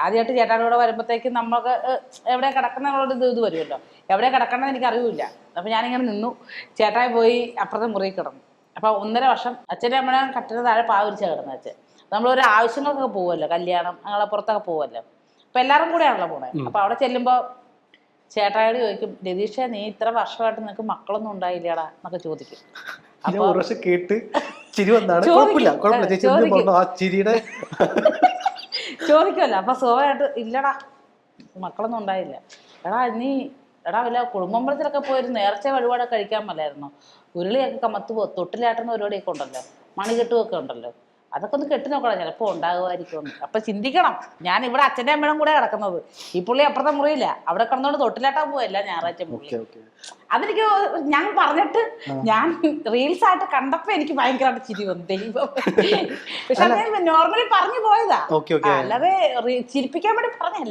ആദ്യമായിട്ട് ചേട്ടായുടെ കൂടെ വരുമ്പോഴത്തേക്കും നമുക്ക് എവിടെ കിടക്കുന്നുള്ള ഇത് വരുമല്ലോ, എവിടെ കിടക്കണമെന്ന് എനിക്ക് അറിയില്ല. അപ്പം ഞാനിങ്ങനെ നിന്നു, ചേട്ടായി പോയി അപ്പുറത്തെ മുറിയിൽ കിടന്നു. അപ്പം 1.5 വർഷം അച്ഛൻ്റെ അമ്മയുടെ കട്ടിന് താഴെ പാവിരിച്ചാണ് കിടന്നത് അച്ഛൻ. നമ്മളൊരു ആവശ്യങ്ങൾക്കൊക്കെ പോകുമല്ലോ, കല്യാണം അങ്ങനെ പുറത്തൊക്കെ പോകുമല്ലോ, അപ്പം എല്ലാവരും കൂടെയാണല്ലോ പോണേ. അപ്പം അവിടെ ചെല്ലുമ്പോൾ ചേട്ടായോട് ചോദിക്കും, രതീഷേ നീ ഇത്ര വർഷമായിട്ട് നിനക്ക് മക്കളൊന്നും ഉണ്ടായില്ലടാ എന്നൊക്കെ ചോദിക്കും. അപ്പൊ കേട്ട് ചിരി വന്നാണ് ചോദിക്കുമല്ലോ. അപ്പൊ സ്വാഭാവികമായിട്ട് ഇല്ലടാ മക്കളൊന്നും ഉണ്ടായില്ല. എടാ വല്ല കുടുംബമ്പലത്തിലൊക്കെ പോയൊരു നേർച്ച വഴിപാടൊക്കെ കഴിക്കാൻ മേലായിരുന്നോ? ഉരുളിയൊക്കെ കമത്ത് തൊട്ടിലാട്ടുന്ന പരിപാടിയൊക്കെ ഉണ്ടല്ലോ, മണികെട്ടുമൊക്കെ ഉണ്ടല്ലോ, അതൊക്കെ ഒന്ന് കെട്ടി നോക്കണം, ചിലപ്പോൾ ഉണ്ടാകുമായിരിക്കും. അപ്പൊ ചിന്തിക്കണം, ഞാൻ ഇവിടെ അച്ഛൻ്റെ അമ്മയും കൂടെ കിടക്കുന്നത്, ഈ പുള്ളി അപ്പുറത്തെ മുറിയില്ല, അവിടെ കിടന്നോണ്ട് തൊട്ടിലാട്ടാൻ പോവല്ല ഞായറാഴ്ച പുള്ളി. അതെനിക്ക് ഞാൻ പറഞ്ഞിട്ട് ഞാൻ റീൽസ് ആയിട്ട് കണ്ടപ്പോ എനിക്ക് ഭയങ്കരമായിട്ട് ചിരി വന്നു, ദൈവം. പക്ഷെ അത് നോർമലി പറഞ്ഞു പോയതാ, അല്ലാതെ ചിരിപ്പിക്കാൻ വേണ്ടി പറഞ്ഞല്ല.